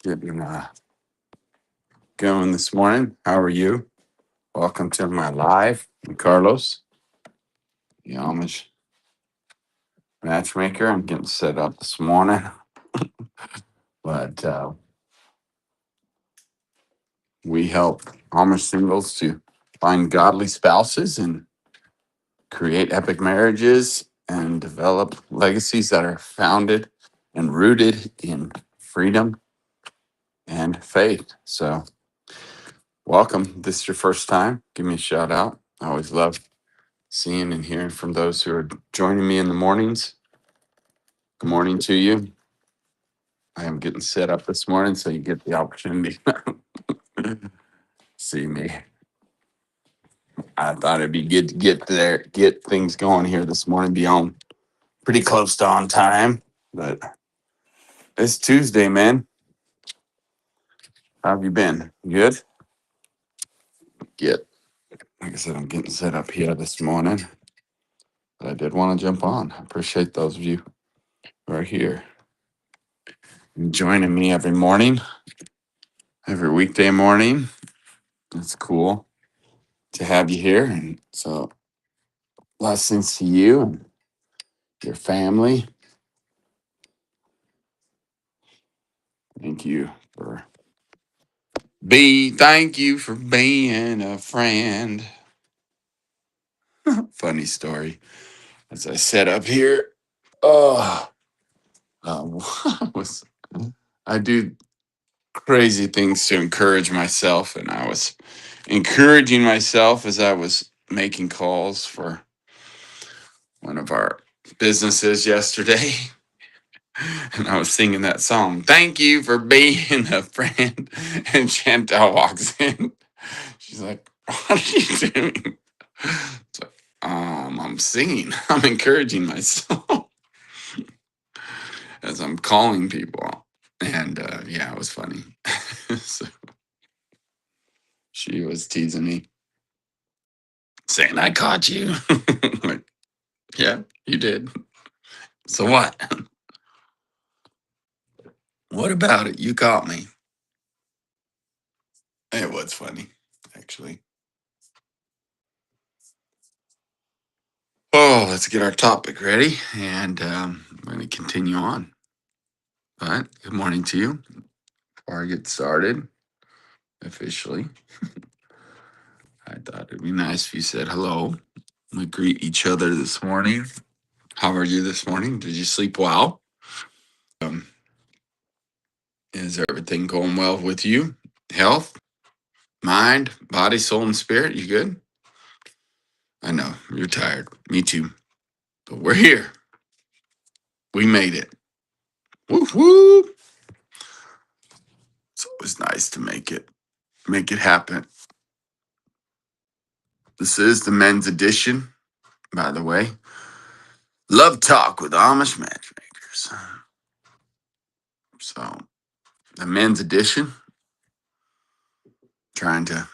Getting going this morning. How are you? Welcome to my live. I'm Carlos, the Amish Matchmaker. I'm getting set up this morning, but we help Amish singles to find godly spouses and create epic marriages and develop legacies that are founded and rooted in freedom and faith. So, welcome. This is your first time. Give me a shout out. I always love seeing and hearing from those who are joining me in the mornings. Good morning to you. I am getting set up this morning so you get the opportunity to see me. I thought it'd be good to get things going here this morning, be on pretty close to on time. But it's Tuesday, man. How have you been? Good? Get Like I said, I'm getting set up here this morning. But I did want to jump on. I appreciate those of you who are here and joining me every morning, every weekday morning. It's cool to have you here. And so, blessings to you and your family. Thank you for thank you for being a friend. Funny story. As I set up here, oh, was I do crazy things to encourage myself, and I was encouraging myself as I was making calls for one of our businesses yesterday. And I was singing that song, Thank You for Being a Friend. And Chantel walks in. She's like, What are you doing? It's like, I'm singing. I'm encouraging myself as I'm calling people. And yeah, it was funny. So she was teasing me, saying, I caught you. Like, yeah, you did. So what? What about it? You caught me. It was funny, actually. Oh, let's get our topic ready, and we're going to continue on. But good morning to you. Before I get started officially, I thought it'd be nice if you said hello. We greet each other this morning. How are you this morning? Did you sleep well? Um, is everything going well with you? Health, mind, body, soul, and spirit? You good? I know you're tired. Me too. But we're here. We made it. Woo woo! It's always nice to make it happen. This is the men's edition, by the way. Love Talk with Amish Matchmakers. So, the men's edition, trying to.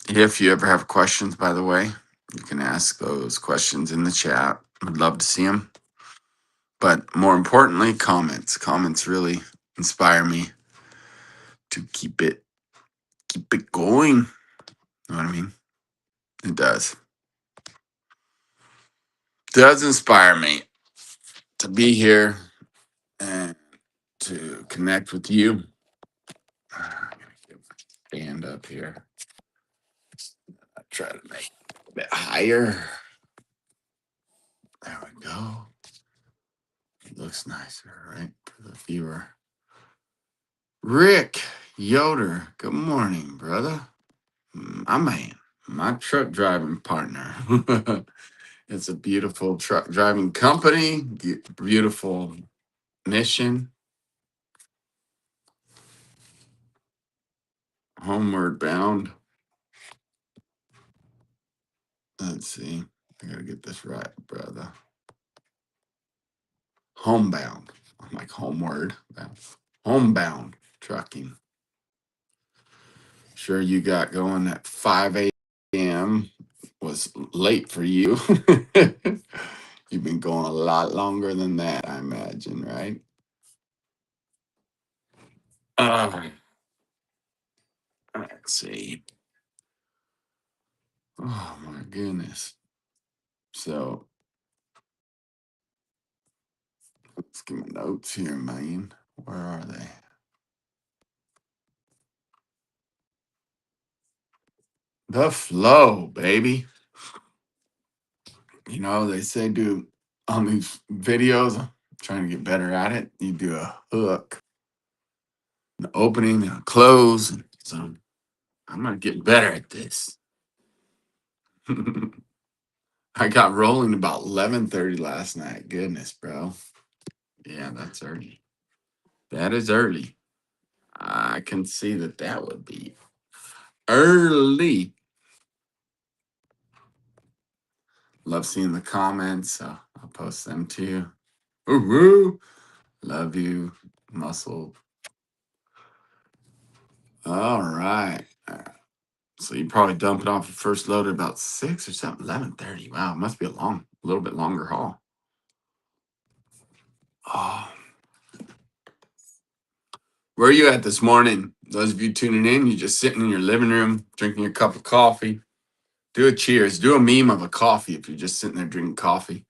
If you ever have questions, by the way, you can ask those questions in the chat. I'd love to see them. But more importantly, comments. Comments really inspire me to keep it going. You know what I mean? It does. It does inspire me to be here and to connect with you. I'm gonna get my stand up here. I try to make it a bit higher. There we go. It looks nicer, right? For the viewer. Rick Yoder, good morning, brother. My man, my truck driving partner. It's a beautiful truck driving company, beautiful mission, homeward bound. Let's see. I gotta get this right, brother. Homebound. I'm like homeward. Homebound trucking. Sure, you got going at 5 a.m. was late for you. You've been going a lot longer than that, I imagine, right? Uh, let's see. Oh my goodness. So let's get my notes here, man. Where are they? The flow, baby. You know, they say do on these videos, I'm trying to get better at it. You do a hook, an opening, and a close. So I'm gonna get better at this. I got rolling about 11:30 last night. Goodness, bro. Yeah, that's early. That is early. I can see that that would be early. Love seeing the comments. So I'll post them too. Woo! Love you, muscle. All right. So you probably dump it off your first load at about 6 or something, 11:30. Wow, it must be a little bit longer haul. Oh, where are you at this morning? Those of you tuning in, you're just sitting in your living room, drinking your cup of coffee. Do a cheers. Do a meme of a coffee if you're just sitting there drinking coffee.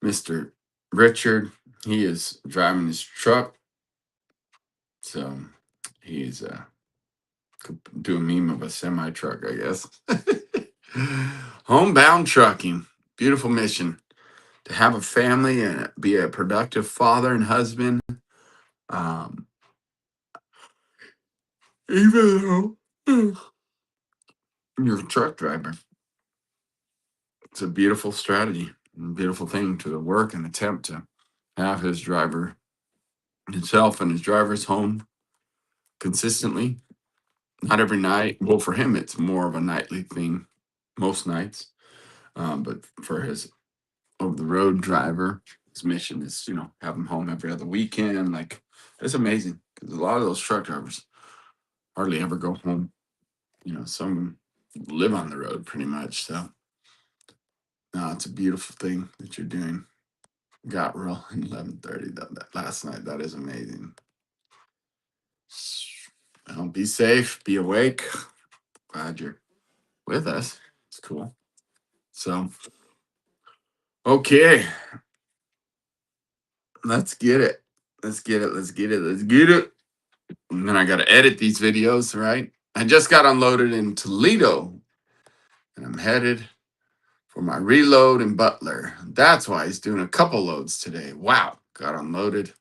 Mr. Richard, he is driving his truck. So he's do a meme of a semi truck, I guess. Homebound trucking. Beautiful mission to have a family and be a productive father and husband. Um, Even though you're a truck driver, it's a beautiful strategy, and beautiful thing to work and attempt to have his driver himself and his drivers home consistently. Not every night. Well, for him, it's more of a nightly thing, most nights. But for his over the road driver, his mission is, have him home every other weekend. Like, it's amazing because a lot of those truck drivers hardly ever go home. Some live on the road pretty much. So, no, it's a beautiful thing that you're doing. Got rolling 11:30 that last night. That is amazing. Well, be safe, be awake. Glad you're with us. It's cool. So, okay, let's get it. Let's get it. Let's get it. Let's get it. And then I got to edit these videos, right? I just got unloaded in Toledo and I'm headed for my reload in Butler. That's why he's doing a couple loads today. Wow. Got unloaded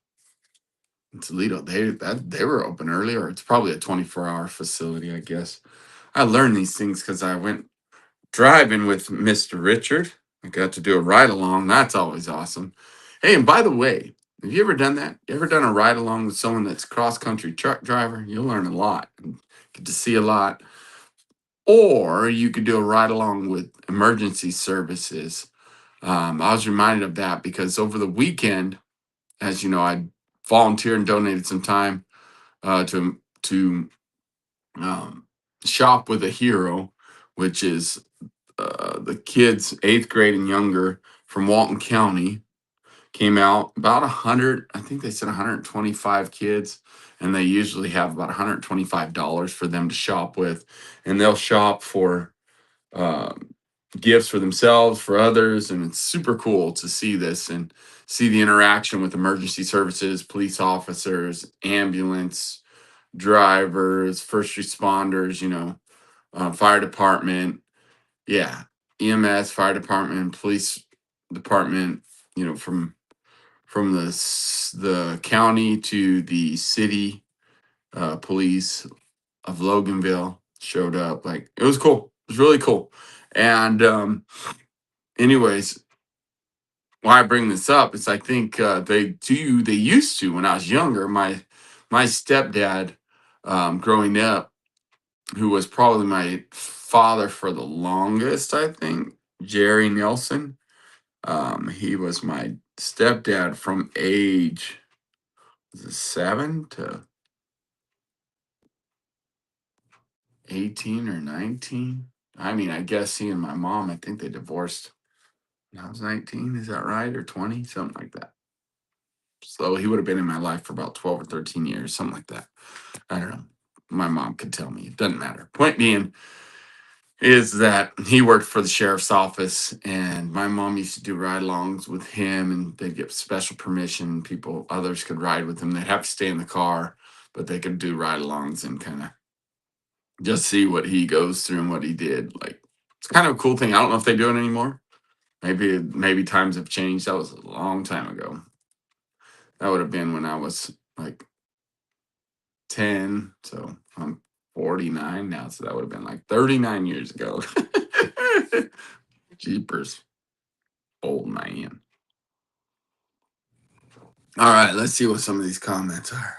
in Toledo. They were open earlier. It's probably a 24-hour facility, I guess. I learned these things because I went driving with Mr. Richard. I got to do a ride along. That's always awesome. Hey, and by the way, have you ever done that? You ever done a ride along with someone that's cross country truck driver? You'll learn a lot and get to see a lot. Or you could do a ride along with emergency services. I was reminded of that because over the weekend, as you know, I volunteered and donated some time to shop with a hero, which is the kids 8th grade and younger from Walton County. Came out about 100, I think they said 125 kids, and they usually have about $125 for them to shop with, and they'll shop for um, gifts for themselves, for others, and it's super cool to see this and see the interaction with emergency services, police officers, ambulance drivers, first responders, fire department, yeah, EMS, fire department, police department, from the county to the city police of Loganville showed up. Like, it was cool. It was really cool. And anyways, why I bring this up is I think they used to when I was younger. My stepdad, growing up, who was probably my father for the longest, I think, Jerry Nelson. He was my stepdad from age, was it 7 to 18 or 19. I mean, I guess he and my mom, I think they divorced I was 19. Is that right? Or 20? Something like that. So he would have been in my life for about 12 or 13 years, something like that. I don't know. My mom could tell me. It doesn't matter. Point being is that he worked for the sheriff's office, and my mom used to do ride-alongs with him, and they'd get special permission. People, others could ride with him. They'd have to stay in the car, but they could do ride-alongs and kind of just see what he goes through and what he did. Like, it's kind of a cool thing. I don't know if they do it anymore. Maybe times have changed. That was a long time ago. That would have been when I was like 10. So I'm 49 now. So that would have been like 39 years ago. Jeepers, old man. All right, let's see what some of these comments are.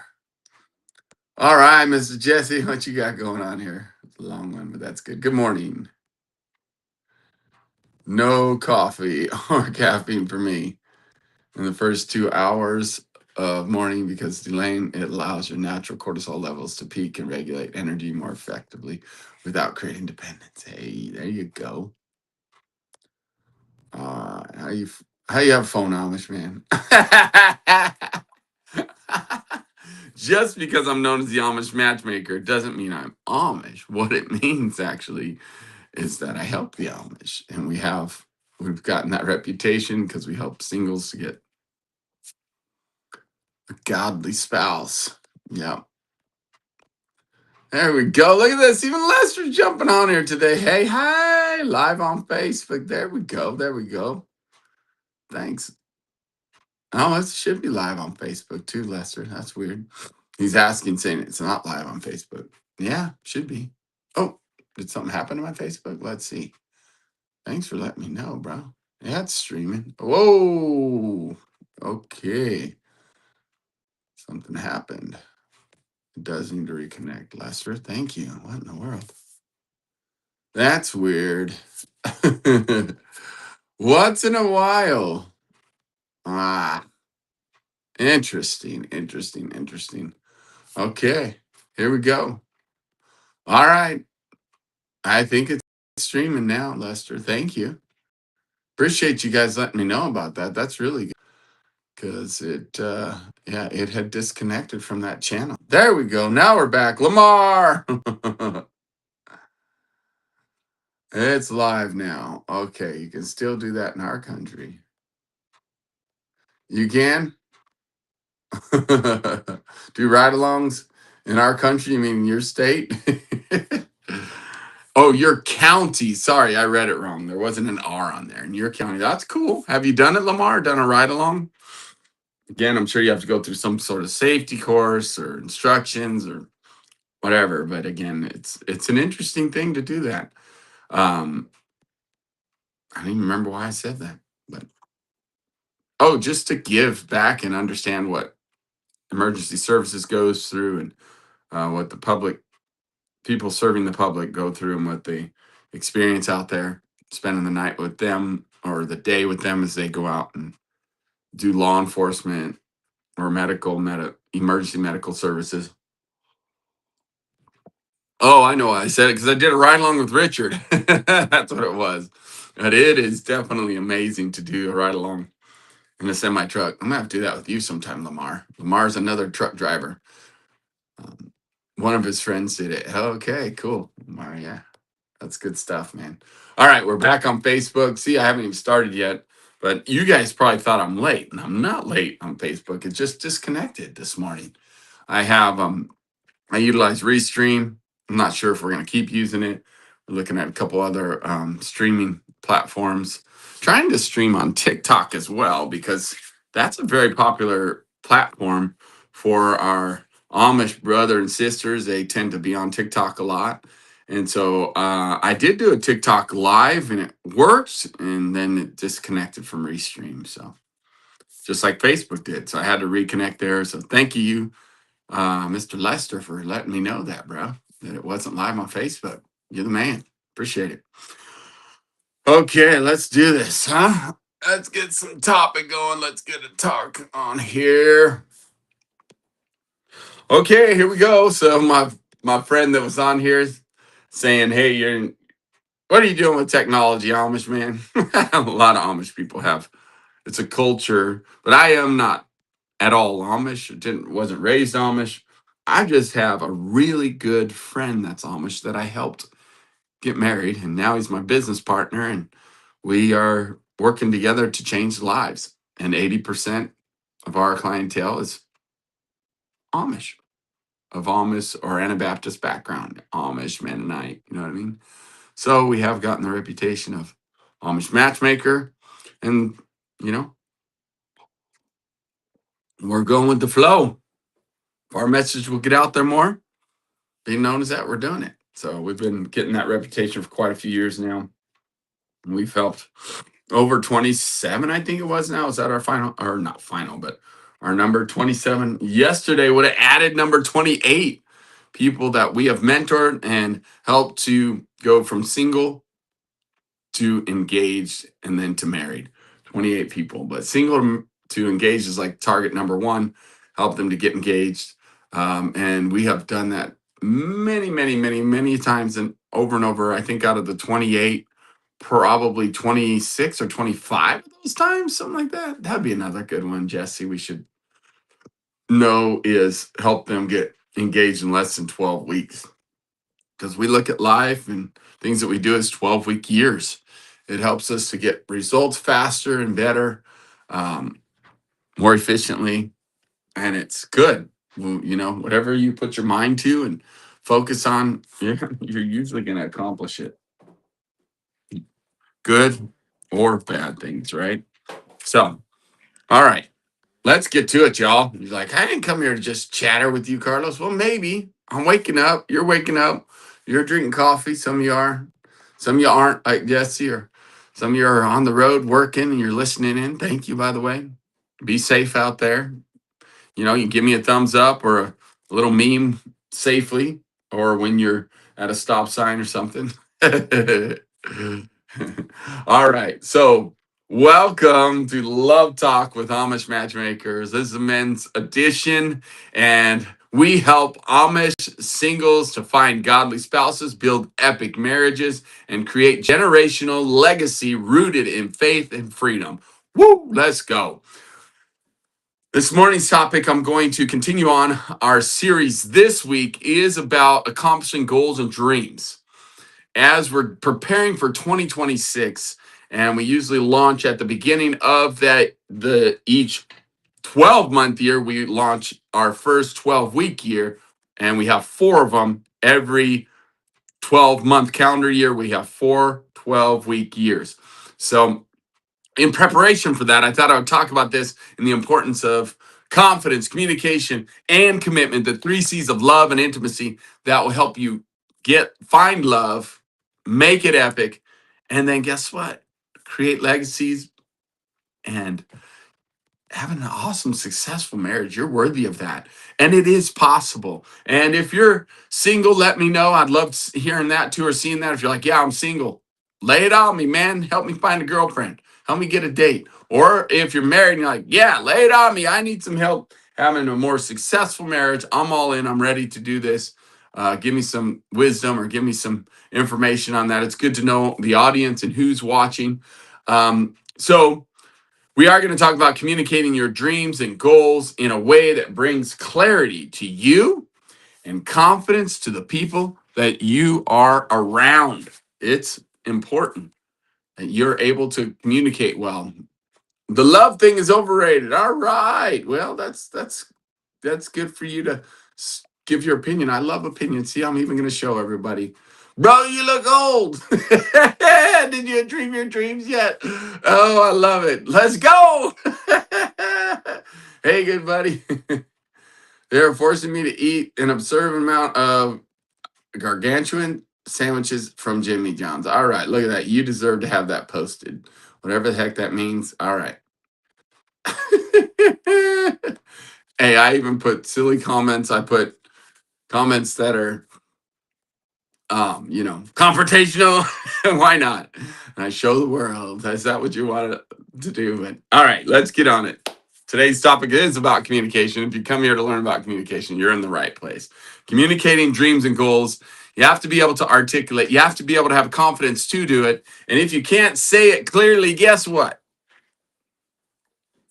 All right, Mr. Jesse, what you got going on here? It's a long one, but that's good. Good morning. No coffee or caffeine for me in the first 2 hours of morning because delaying it allows your natural cortisol levels to peak and regulate energy more effectively without creating dependence. Hey, there you go. How you have a phone, Amish man? Just because I'm known as the Amish Matchmaker doesn't mean I'm Amish. What it means actually is that I help the Amish, and we've gotten that reputation because we help singles to get a godly spouse. Yeah. There we go. Look at this. Even Lester's jumping on here today. Hey, hi, live on Facebook. There we go. There we go. Thanks. Oh, it should be live on Facebook too, Lester. That's weird. He's asking, saying it's not live on Facebook. Yeah, should be. Oh, did something happen to my Facebook? Let's see. Thanks for letting me know, bro. Yeah, it's streaming. Whoa. Okay. Something happened. It does need to reconnect. Lester, thank you. What in the world? That's weird. Once in a while. Ah, interesting, interesting, interesting. Okay, here we go. All right. I think it's streaming now, Lester. Thank you. Appreciate you guys letting me know about that. That's really good because yeah, it had disconnected from that channel. There we go. Now we're back. Lamar. It's live now. Okay, you can still do that in our country. You can do ride-alongs in our country. You mean your state? Oh, your county. Sorry, I read it wrong. There wasn't an R on there. In your county. That's cool. Have you done it, Lamar? Done a ride-along? Again, I'm sure you have to go through some sort of safety course or instructions or whatever. But again, it's an interesting thing to do that. I don't even remember why I said that, but oh, just to give back and understand what emergency services goes through and what the public people serving the public go through and what they experience out there, spending the night with them or the day with them as they go out and do law enforcement or emergency medical services. Oh, I know why I said it because I did a ride along with Richard. That's what it was. But it is definitely amazing to do a ride along in a semi truck. I'm gonna have to do that with you sometime, Lamar. Lamar's another truck driver. Um, One of his friends did it. Okay, cool. Lamar, yeah, that's good stuff, man. All right, we're back on Facebook. See, I haven't even started yet, but you guys probably thought I'm late, and I'm not late on Facebook. It just disconnected this morning. I have I utilize Restream. I'm not sure if we're going to keep using it. We're looking at a couple other streaming platforms. Trying to stream on TikTok as well because that's a very popular platform for our Amish brother and sisters. They tend to be on TikTok a lot. And so I did do a TikTok live and it worked, and then it disconnected from Restream. So just like Facebook did. So I had to reconnect there. So thank you, Mr. Lester, for letting me know that, bro, that it wasn't live on Facebook. You're the man. Appreciate it. Okay, let's do this, huh? Let's get some topic going. Let's get a talk on here. Okay, here we go. So my friend that was on here is saying, hey, What are you doing with technology, Amish man? A lot of Amish people have. It's a culture, but I am not at all Amish. Wasn't raised Amish. I just have a really good friend that's Amish that I helped get married, and now he's my business partner, and we are working together to change lives. And 80% of our clientele is Amish, of Amish or Anabaptist background, Amish, Mennonite, you know what I mean? So we have gotten the reputation of Amish matchmaker, and you know, we're going with the flow. If our message will get out there more, being known as that, we're doing it. So we've been getting that reputation for quite a few years now. We've helped over 27, I think it was now. Is that our final, or not final, but our number 27? Yesterday would have added number 28 people that we have mentored and helped to go from single to engaged and then to married. 28 people, but single to engaged is like target number one. Help them to get engaged, and we have done that many times and over. I think out of the 28, probably 26 or 25 of those times, something like that. That'd be another good one, Jesse. We should know is help them get engaged in less than 12 weeks, because we look at life and things that we do as 12-week years. It helps us to get results faster and better, um, more efficiently, and it's good. Well, you know, whatever you put your mind to and focus on, you're usually going to accomplish it. Good or bad things, right? So, all right, let's get to it, y'all. You're like, I didn't come here to just chatter with you, Carlos. Well, maybe. I'm waking up. You're waking up. You're drinking coffee. Some of you are. Some of you aren't, like Jesse, or some of you are on the road working and you're listening in. Thank you, by the way. Be safe out there. You know, you can give me a thumbs up or a little meme safely, or when you're at a stop sign or something. All right. So, welcome to Love Talk with Amish Matchmakers. This is a men's edition, and we help Amish singles to find godly spouses, build epic marriages, and create generational legacy rooted in faith and freedom. Woo! Let's go. This morning's topic, I'm going to continue on our series this week, is about accomplishing goals and dreams. As we're preparing for 2026, and we usually launch at the beginning of each 12-month year, we launch our first 12-week year, and we have 4 of them every 12-month calendar year. We have 4 12-week years. So in preparation for that, I thought I would talk about this and the importance of confidence, communication, and commitment, the 3 C's of love and intimacy that will help you find love, make it epic, and then guess what? Create legacies and have an awesome, successful marriage. You're worthy of that. And it is possible. And if you're single, let me know. I'd love hearing that too, or seeing that. If you're like, yeah, I'm single, lay it on me, man. Help me find a girlfriend. Help me get a date. Or if you're married and you're like, yeah, lay it on me. I need some help having a more successful marriage. I'm all in. I'm ready to do this. Give me some wisdom or give me some information on that. It's good to know the audience and who's watching. So, we are going to talk about communicating your dreams and goals in a way that brings clarity to you and confidence to the people that you are around. It's important that you're able to communicate well. The love thing is overrated. All right. Well, that's good for you to give your opinion. I love opinions. See, I'm even going to show everybody. Bro, you look old. Did you dream your dreams yet? Oh, I love it. Let's go. Hey, good buddy. They're forcing me to eat an absurd amount of gargantuan sandwiches from Jimmy John's. All right, look at that. You deserve to have that posted. Whatever the heck that means. All right. Hey, I even put silly comments. I put comments that are confrontational. Why not? And I show the world. Is that what you wanted to do? But all right, let's get on it. Today's topic is about communication. If you come here to learn about communication, you're in the right place. Communicating dreams and goals You have to be able to articulate. You have to be able to have confidence to do it. And if you can't say it clearly, guess what?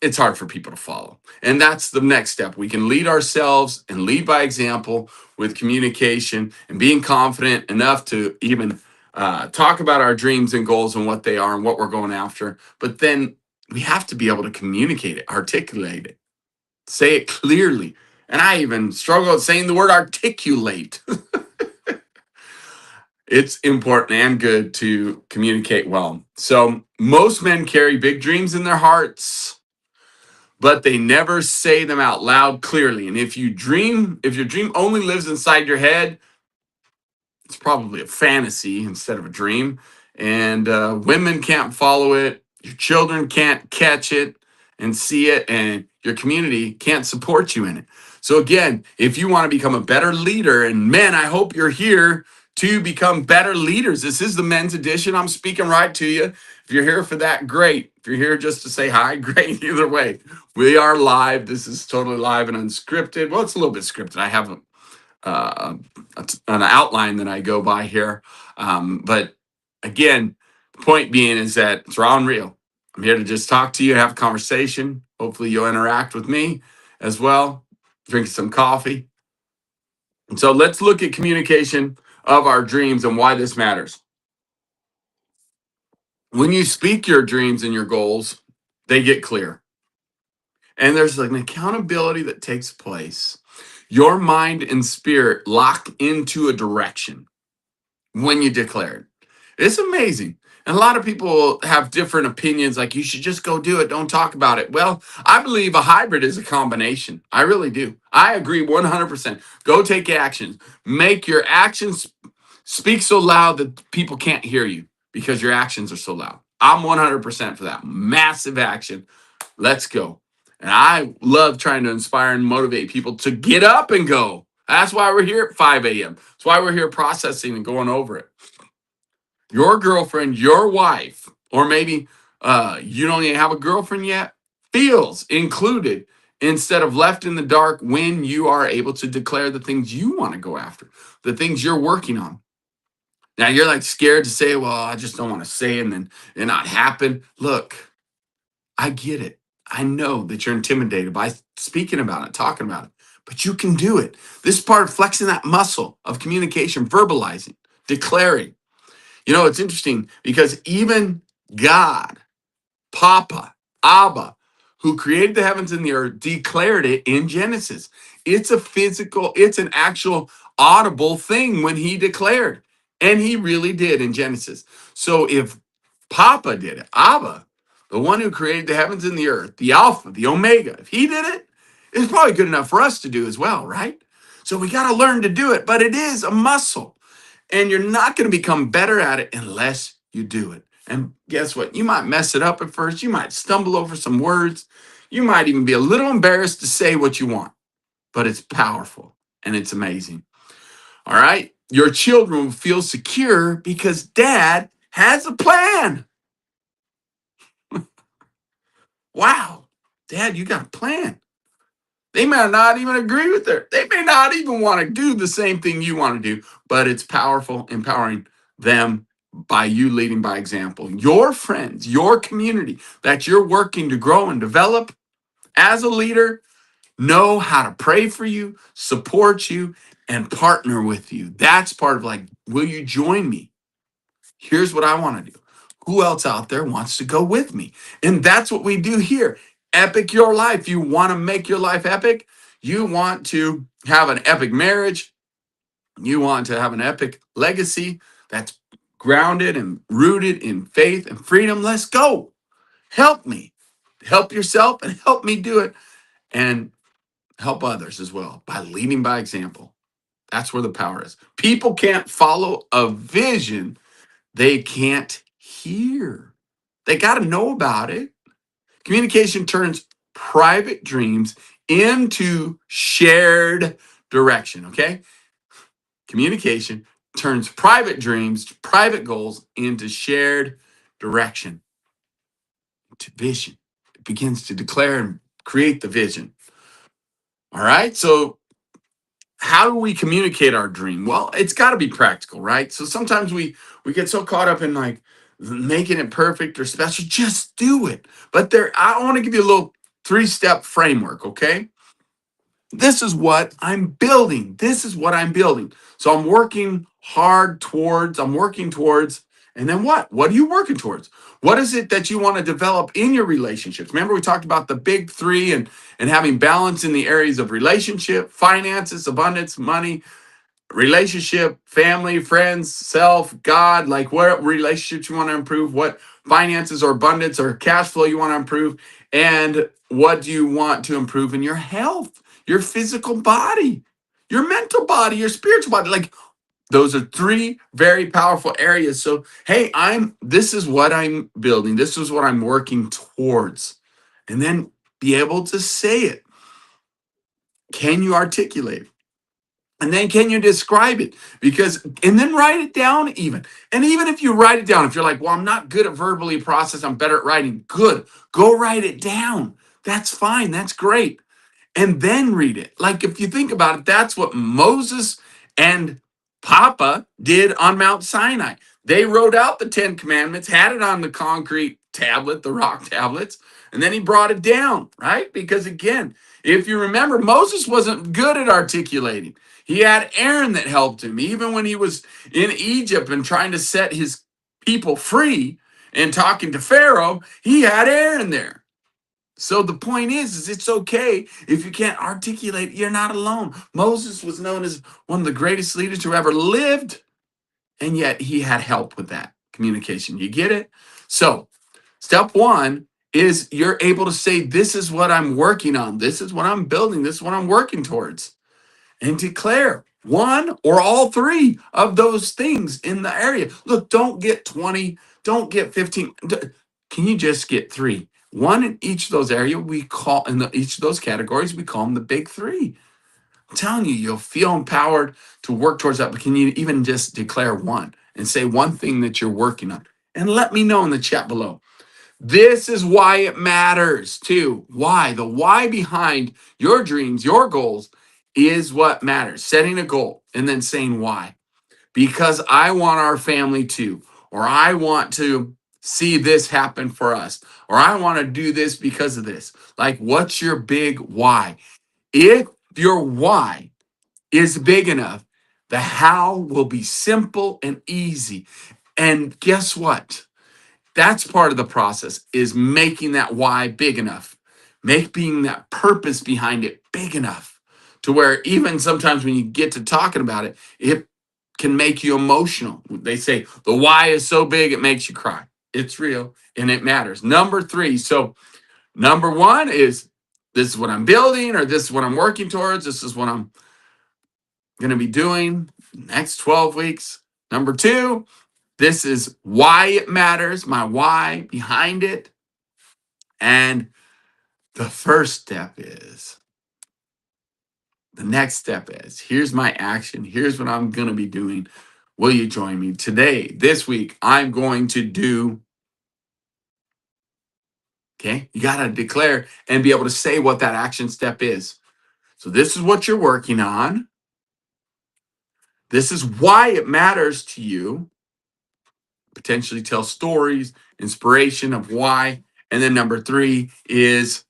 It's hard for people to follow. And that's the next step. We can lead ourselves and lead by example with communication and being confident enough to even talk about our dreams and goals and what they are and what we're going after. But then we have to be able to communicate it, articulate it, say it clearly. And I even struggle with saying the word articulate. It's important and good to communicate well. So, most men carry big dreams in their hearts, but they never say them out loud clearly. And if your dream only lives inside your head, it's probably a fantasy instead of a dream. And women can't follow it. Your children can't catch it and see it. And your community can't support you in it. So, again, if you want to become a better leader, and men, I hope you're here to become better leaders. This is the men's edition. I'm speaking right to you. If you're here for that, great. If you're here just to say hi, great. Either way, we are live. This is totally live and unscripted. Well, it's a little bit scripted. I have uh, an outline that I go by here. But again, the point being is that it's raw and real. I'm here to just talk to you, have a conversation. Hopefully, you'll interact with me as well, drink some coffee. And so let's look at communication of our dreams and why this matters. When you speak your dreams and your goals, they get clear. And there's like an accountability that takes place. Your mind and spirit lock into a direction when you declare it. It's amazing. And a lot of people have different opinions, like you should just go do it, don't talk about it. Well, I believe a hybrid is a combination. I really do. I agree 100%. Go take actions. Make your actions speak so loud that people can't hear you because your actions are so loud. I'm 100% for that. Massive action. Let's go. And I love trying to inspire and motivate people to get up and go. That's why we're here at 5 a.m. That's why we're here processing and going over it. Your girlfriend, your wife, or maybe you don't even have a girlfriend yet, feels included instead of left in the dark when you are able to declare the things you want to go after, the things you're working on. Now you're like scared to say, well, I just don't want to say it and then it not happen. Look, I get it. I know that you're intimidated by speaking about it, talking about it, but you can do it. This is part of flexing that muscle of communication, verbalizing, declaring. You know, it's interesting because even God, Papa, Abba, who created the heavens and the earth, declared it in Genesis. It's a physical, it's an actual audible thing when he declared. And he really did in Genesis. So if Papa did it, Abba, the one who created the heavens and the earth, the Alpha, the Omega, if he did it, it's probably good enough for us to do as well, right? So we got to learn to do it, but it is a muscle. And you're not going to become better at it unless you do it. And guess what? You might mess it up at first. You might stumble over some words. You might even be a little embarrassed to say what you want, but it's powerful and it's amazing. All right. Your children will feel secure because dad has a plan. Wow. Dad, you got a plan. They may not even agree with it. They may not even want to do the same thing you want to do, but it's powerful, empowering them by you leading by example. Your friends, your community that you're working to grow and develop as a leader know how to pray for you, support you, and partner with you. That's part of like, will you join me? Here's what I want to do. Who else out there wants to go with me? And that's what we do here. Epic your life. You want to make your life epic? You want to have an epic marriage? You want to have an epic legacy that's grounded and rooted in faith and freedom? Let's go. Help me. Help yourself and help me do it. And help others as well by leading by example. That's where the power is. People can't follow a vision they can't hear. They got to know about it. Communication turns private dreams into shared direction, okay? Communication turns private dreams, private goals into shared direction, to vision. It begins to declare and create the vision. All right? So how do we communicate our dream? Well, it's got to be practical, right? So sometimes we get so caught up in like making it perfect or special. Just do it. But there, I want to give you a little 3-step framework, okay? This is what I'm building. This is what I'm building. So I'm working hard towards, and then what? What are you working towards? What is it that you want to develop in your relationships? Remember, we talked about the big three and having balance in the areas of relationship, finances, abundance, money, relationship, family, friends, self, God, like what relationships you want to improve, what finances or abundance or cash flow you want to improve, and what do you want to improve in your health, your physical body, your mental body, your spiritual body. Like those are three very powerful areas. So, hey, this is what I'm building. This is what I'm working towards. And then be able to say it. Can you articulate it? And then can you describe it? And then write it down even. And even if you write it down, if you're like, well, I'm not good at verbally process, I'm better at writing. Good. Go write it down. That's fine. That's great. And then read it. Like if you think about it, that's what Moses and Papa did on Mount Sinai. They wrote out the 10 commandments, had it on the concrete tablet, the rock tablets, and then he brought it down, right? Because again, if you remember, Moses wasn't good at articulating. He had Aaron that helped him. Even when he was in Egypt and trying to set his people free and talking to Pharaoh, he had Aaron there. So the point is it's okay if you can't articulate, you're not alone. Moses was known as one of the greatest leaders who ever lived, and yet he had help with that communication. You get it? So, step one is you're able to say, this is what I'm working on. This is what I'm building. This is what I'm working towards. And declare one or all three of those things in the area. Look, don't get 20, don't get 15. Can you just get three? One in each of those areas we call each of those categories, we call them the big three. I'm telling you, you'll feel empowered to work towards that. But can you even just declare one and say one thing that you're working on? And let me know in the chat below. This is why it matters too. Why? The why behind your dreams, your goals is what matters. Setting a goal and then saying why. Because I want our family to, or I want to see this happen for us, or I want to do this because of this. Like, what's your big why? If your why is big enough, the how will be simple and easy. And guess what? That's part of the process is making that why big enough, making that purpose behind it big enough to where even sometimes when you get to talking about it, it can make you emotional. They say the why is so big, it makes you cry. It's real and it matters. Number three. So number one is this is what I'm building, or this is what I'm working towards. This is what I'm going to be doing next 12 weeks. Number two, this is why it matters, my why behind it. And the first step is, the next step is, here's my action. Here's what I'm going to be doing. Will you join me today, this week? I'm going to do, okay? You got to declare and be able to say what that action step is. So this is what you're working on. This is why it matters to you. Potentially tell stories, inspiration of why. And then number three is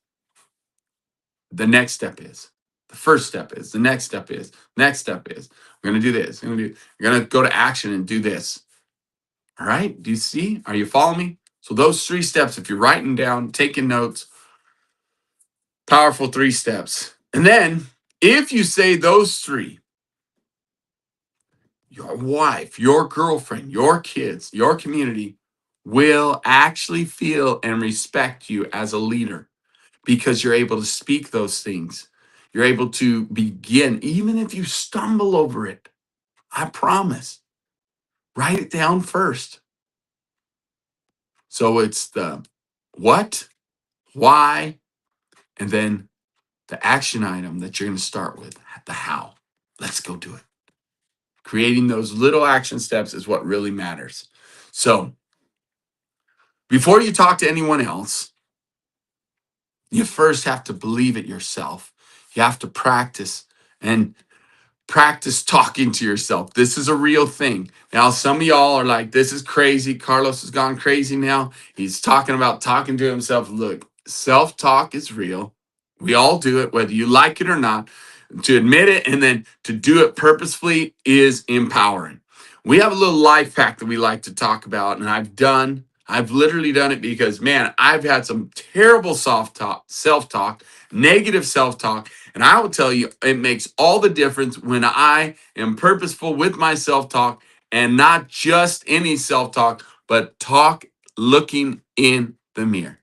the next step is. The first step is. The next step is. Next step is. We're going to do this. You're going to go to action and do this. All right? Do you see? Are you following me? So those 3 steps, if you're writing down, taking notes, powerful 3 steps. And then if you say those 3, your wife, your girlfriend, your kids, your community will actually feel and respect you as a leader because you're able to speak those things. You're able to begin, even if you stumble over it. I promise. Write it down first. So it's the what, why, and then the action item that you're going to start with, the how. Let's go do it. Creating those little action steps is what really matters. So before you talk to anyone else, you first have to believe it yourself. You have to practice. And Practice talking to yourself. This is a real thing. Now, some of y'all are like, this is crazy. Carlos has gone crazy now. He's talking about talking to himself. Look, self-talk is real. We all do it, whether you like it or not. To admit it and then to do it purposefully is empowering. We have a little life hack that we like to talk about, and I've literally done it because, man, I've had some terrible self-talk, negative self-talk, and I will tell you, it makes all the difference when I am purposeful with my self-talk and not just any self-talk, but talk looking in the mirror.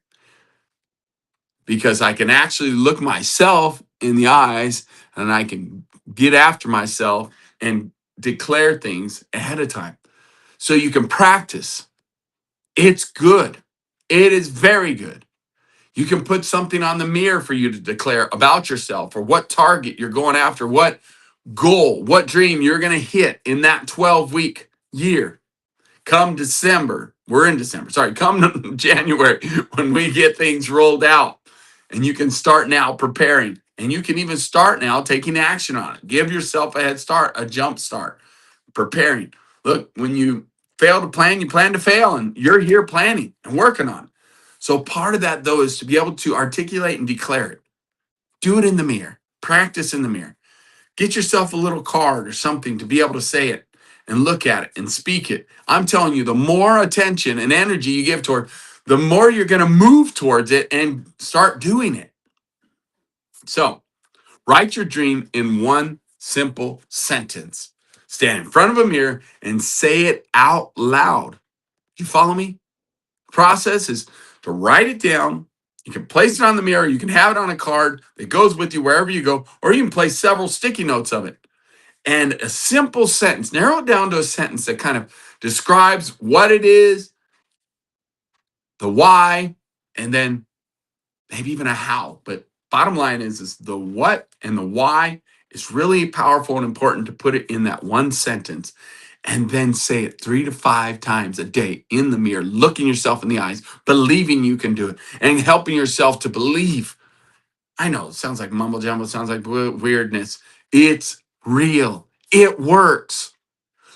Because I can actually look myself in the eyes and I can get after myself and declare things ahead of time. So you can practice. It's good. It is very good. You can put something on the mirror for you to declare about yourself or what target you're going after, what goal, what dream you're going to hit in that 12-week year. Come December, we're in December, sorry, come January when we get things rolled out. And you can start now preparing. And you can even start now taking action on it. Give yourself a head start, a jump start, preparing. Look, when you fail to plan, you plan to fail. And you're here planning and working on it. So part of that, though, is to be able to articulate and declare it. Do it in the mirror. Practice in the mirror. Get yourself a little card or something to be able to say it and look at it and speak it. I'm telling you, the more attention and energy you give toward, the more you're going to move towards it and start doing it. So, write your dream in one simple sentence. Stand in front of a mirror and say it out loud. You follow me? Process is to write it down. You can place it on the mirror. You can have it on a card that goes with you wherever you go, or you can place several sticky notes of it. And a simple sentence, narrow it down to a sentence that kind of describes what it is, the why, and then maybe even a how. But bottom line is the what and the why is really powerful and important to put it in that one sentence and then say it 3 to 5 times a day in the mirror, looking yourself in the eyes, believing you can do it, and helping yourself to believe. I know it sounds like mumble jumble, sounds like weirdness. It's real. It works.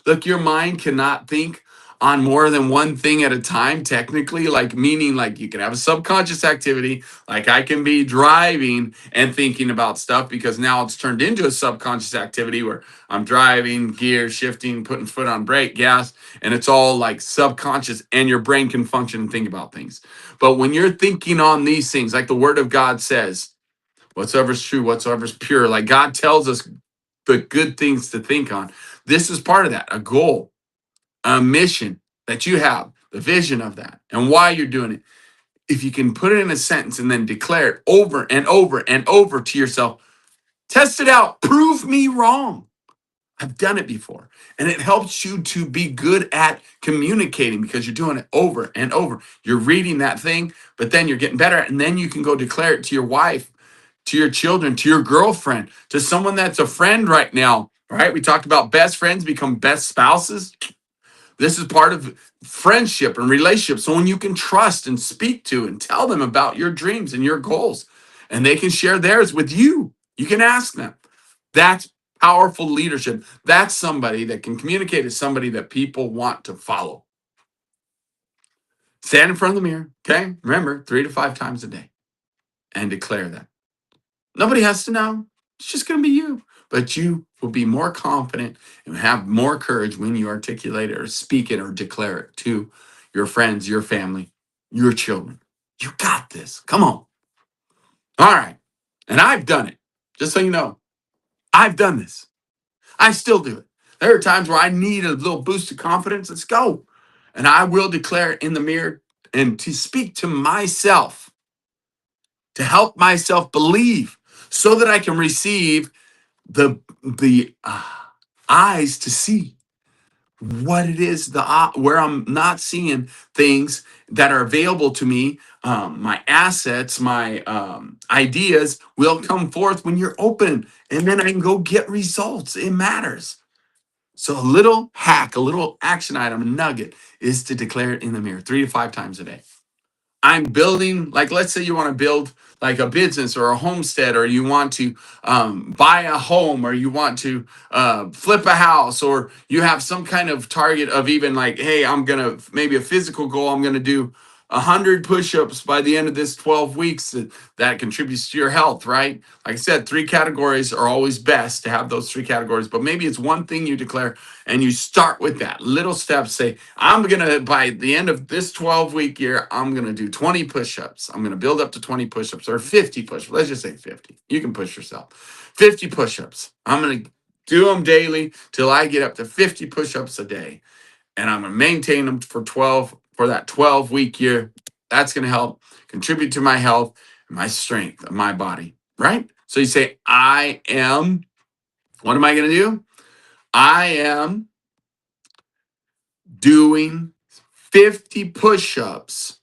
Look, your mind cannot think on more than one thing at a time, technically, like meaning like you can have a subconscious activity, like I can be driving and thinking about stuff because now it's turned into a subconscious activity where I'm driving, gear shifting, putting foot on brake, gas, and it's all like subconscious and your brain can function and think about things. But when you're thinking on these things, like the word of God says, whatsoever's true, whatsoever's pure, like God tells us the good things to think on. This is part of that, a goal, a mission that you have, the vision of that, and why you're doing it. If you can put it in a sentence and then declare it over and over and over to yourself, test it out, prove me wrong. I've done it before. And it helps you to be good at communicating because you're doing it over and over. You're reading that thing, but then you're getting better. And then you can go declare it to your wife, to your children, to your girlfriend, to someone that's a friend right now. Right? We talked about best friends become best spouses. This is part of friendship and relationship. Someone you can trust and speak to and tell them about your dreams and your goals. And they can share theirs with you. You can ask them. That's powerful leadership. That's somebody that can communicate to somebody that people want to follow. Stand in front of the mirror, okay? Remember, 3 to 5 times a day and declare that. Nobody has to know. It's just going to be you. But you will be more confident and have more courage when you articulate it or speak it or declare it to your friends, your family, your children. You got this. Come on. All right. And I've done it. Just so you know, I've done this. I still do it. There are times where I need a little boost of confidence. Let's go. And I will declare it in the mirror and to speak to myself, to help myself believe so that I can receive the eyes to see what it is, where I'm not seeing things that are available to me. My assets, my ideas will come forth when you're open, and then I can go get results. It matters. So a little hack, a little action item, a nugget is to declare it in the mirror 3 to 5 times a day. I'm building, like, let's say you want to build like a business or a homestead, or you want to buy a home, or you want to flip a house, or you have some kind of target of even like, hey, I'm going to maybe a physical goal. I'm going to do 100 push-ups by the end of this 12 weeks. That contributes to your health, right? Like I said, 3 categories are always best to have those 3 categories, but maybe it's one thing you declare and you start with that little steps. Say, I'm going to, by the end of this 12-week year, I'm going to do 20 push-ups. I'm going to build up to 20 push-ups or 50 push-ups. Let's just say 50. You can push yourself. 50 push-ups. I'm going to do them daily till I get up to 50 push-ups a day. And I'm going to maintain them for that 12-week year. That's going to help contribute to my health and my strength of my body, right? So you say, what am I going to do? I am doing 50 push-ups.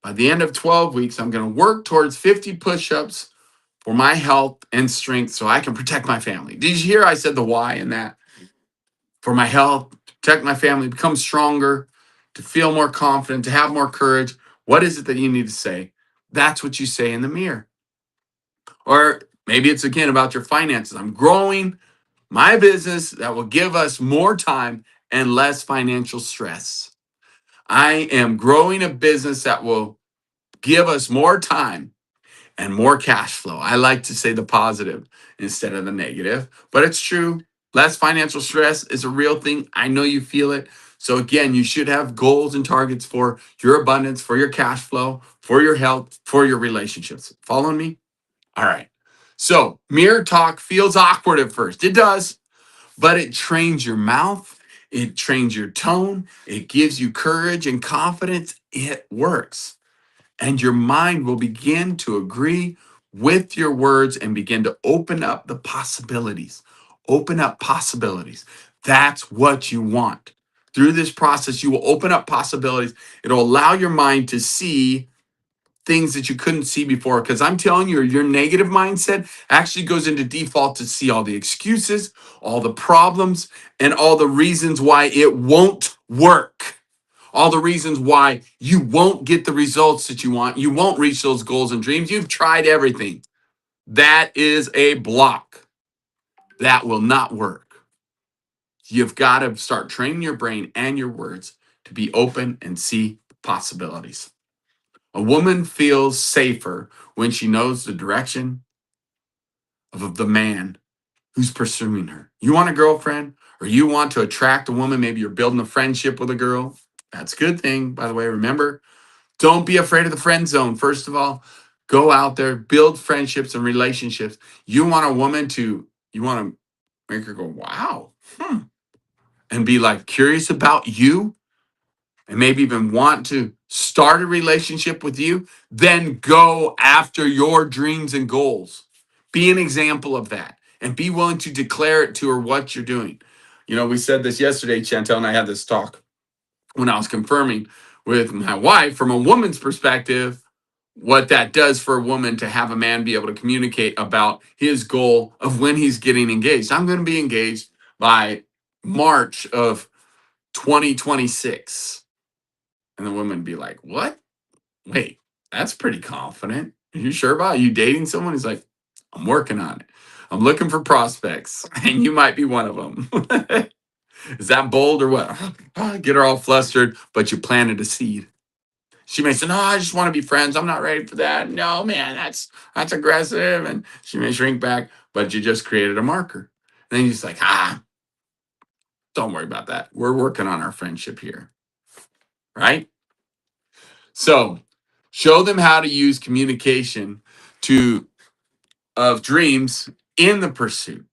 By the end of 12 weeks, I'm going to work towards 50 push-ups for my health and strength so I can protect my family. Did you hear I said the why in that? For my health, to protect my family, become stronger, to feel more confident, to have more courage. What is it that you need to say? That's what you say in the mirror. Or maybe it's again about your finances. I'm growing my business that will give us more time and less financial stress. I am growing a business that will give us more time and more cash flow. I like to say the positive instead of the negative, but it's true. Less financial stress is a real thing. I know you feel it. So, again, you should have goals and targets for your abundance, for your cash flow, for your health, for your relationships. Following me? All right. So, mirror talk feels awkward at first. It does, but it trains your mouth, it trains your tone, it gives you courage and confidence. It works. And your mind will begin to agree with your words and begin to open up the possibilities. Open up possibilities. That's what you want. Through this process, you will open up possibilities. It'll allow your mind to see things that you couldn't see before. Because I'm telling you, your negative mindset actually goes into default to see all the excuses, all the problems, and all the reasons why it won't work. All the reasons why you won't get the results that you want. You won't reach those goals and dreams. You've tried everything. That is a block. That will not work. You've got to start training your brain and your words to be open and see possibilities. A woman feels safer when she knows the direction of the man who's pursuing her. You want a girlfriend, or you want to attract a woman, maybe you're building a friendship with a girl. That's a good thing, by the way. Remember, don't be afraid of the friend zone. First of all, go out there, build friendships and relationships. You want a woman you want to make her go, wow, and be like curious about you, and maybe even want to start a relationship with you. Then go after your dreams and goals. Be an example of that and be willing to declare it to her what you're doing. You know, we said this yesterday, Chantel and I had this talk when I was confirming with my wife from a woman's perspective what that does for a woman to have a man be able to communicate about his goal of when he's getting engaged. I'm going to be engaged by March of 2026. And the woman be like, what? Wait, that's pretty confident. Are you sure about it? Are you dating someone? He's like, I'm working on it. I'm looking for prospects, and you might be one of them. Is that bold or what? Get her all flustered, but you planted a seed. She may say, no, I just want to be friends. I'm not ready for that. No, man, that's aggressive. And she may shrink back, but you just created a marker. And then you're just like, don't worry about that. We're working on our friendship here. Right? So show them how to use communication to of dreams in the pursuit.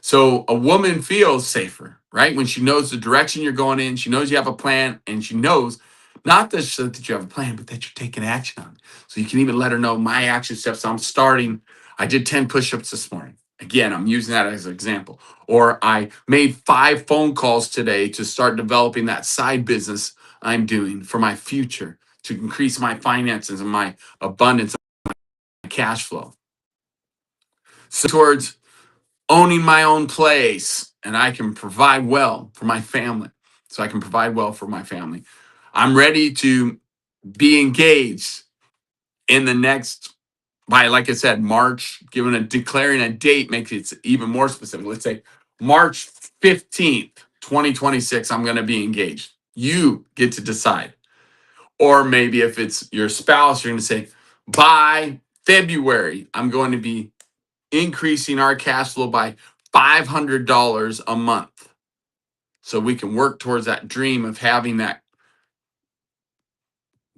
So a woman feels safer, right? When she knows the direction you're going in, she knows you have a plan, and she knows not that you have a plan, but that you're taking action on it. So you can even let her know my action steps. I'm starting. I did 10 push-ups this morning. Again, I'm using that as an example. Or I made 5 phone calls today to start developing that side business I'm doing for my future to increase my finances and my abundance, my cash flow. So towards owning my own place, and I can provide well for my family. So I can provide well for my family. I'm ready to be engaged in the next, by, like I said, March, declaring a date makes it even more specific. Let's say March 15th, 2026, I'm going to be engaged. You get to decide. Or maybe if it's your spouse, you're going to say, by February, I'm going to be increasing our cash flow by $500 a month. So we can work towards that dream of having that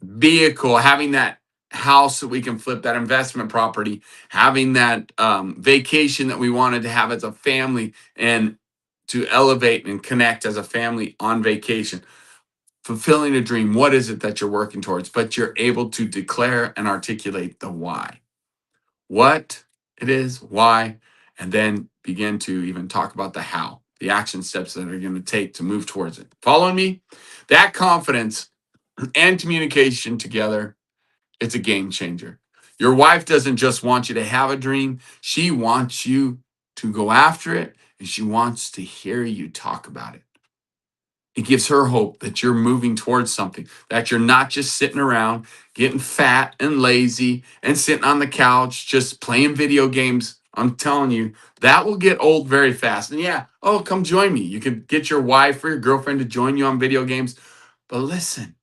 vehicle, having that house that we can flip, that investment property, having that vacation that we wanted to have as a family, and to elevate and connect as a family on vacation. Fulfilling a dream. What is it that you're working towards? But you're able to declare and articulate the why. What it is, why, and then begin to even talk about the how, the action steps that are going to take to move towards it. Following me? That confidence and communication together, it's a game changer. Your wife doesn't just want you to have a dream, she wants you to go after it, and she wants to hear you talk about it. It gives her hope that you're moving towards something, that you're not just sitting around getting fat and lazy and sitting on the couch just playing video games. I'm telling you, that will get old very fast. And yeah, oh, come join me. You can get your wife or your girlfriend to join you on video games. But listen,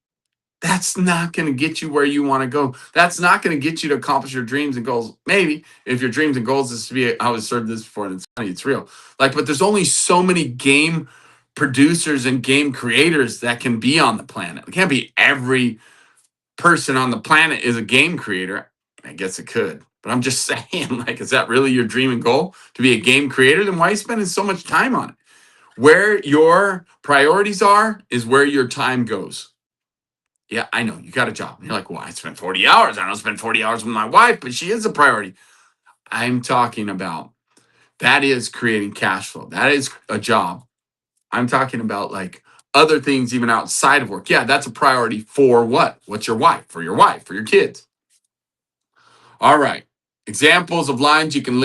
that's not going to get you where you want to go. That's not going to get you to accomplish your dreams and goals. Maybe if your dreams and goals is to be, I was heard this before, and it's funny, it's real. Like, but there's only so many game producers and game creators that can be on the planet. It can't be every person on the planet is a game creator. I guess it could, but I'm just saying, like, is that really your dream and goal to be a game creator? Then why are you spending so much time on it? Where your priorities are is where your time goes. Yeah, I know. You got a job. And you're like, well, I spent 40 hours. I don't spend 40 hours with my wife, but she is a priority. I'm talking about that is creating cash flow. That is a job. I'm talking about like other things even outside of work. Yeah, that's a priority for what? What's your wife? For your wife, for your kids. All right. Examples of lines you can